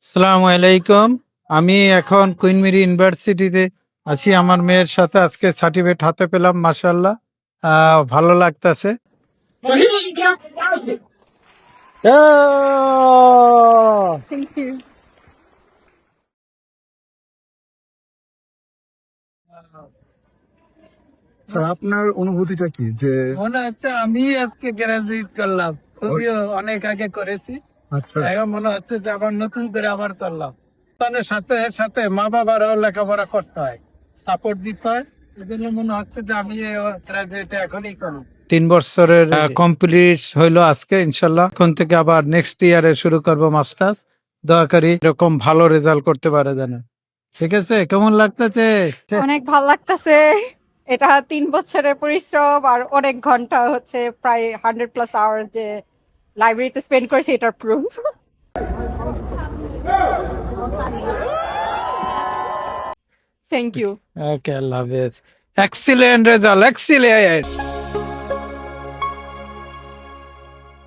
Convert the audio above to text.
আসসালামু আলাইকুম। আমি এখন কুইন মেরি ইউনিভার্সিটিতে আছি। আমার মেয়ের সাথে আজকে সার্টিফিকেট হাতে পেলাম, মাশাআল্লাহ। ভালো লাগতাছে। Thank you. স্যার আপনার অনুভূতিটা কি যে মনে হচ্ছে আমি আজকে গ্রাজুয়েট করলাম, যদিও অনেক আগে করেছি। আচ্ছা এখন মনে হচ্ছে যে আবার নতুন করে আবার করলাম। তাদের সাথে সাথে মা বাবারাও লেখাপড়া করতে হয়, সাপোর্ট দিতে হয়। এজন্য মনে হচ্ছে যে আমি গ্রাজুয়েট এখনই করব। 3 বছরের কমপ্লিট হইলো আজকে, ইনশাল্লাহ এখন থেকে আবার নেক্সট ইয়ারে শুরু করব মাস্টার্স। দয়া করি এরকম ভালো রেজাল্ট করতে পারে যেন। ঠিক আছে, কেমন লাগতেছে? অনেক ভাল লাগতেছে। এটা 3 বছরের পরিশ্রম আর অনেক ঘন্টা হচ্ছে প্রায় 100+ আওয়ার্স যে লাইব্রেরিতে স্পেন্ড করেছি এটার প্রুফ। Thank you. ওকে, আল্লাহ হাফেজ। Excellent result, excellent.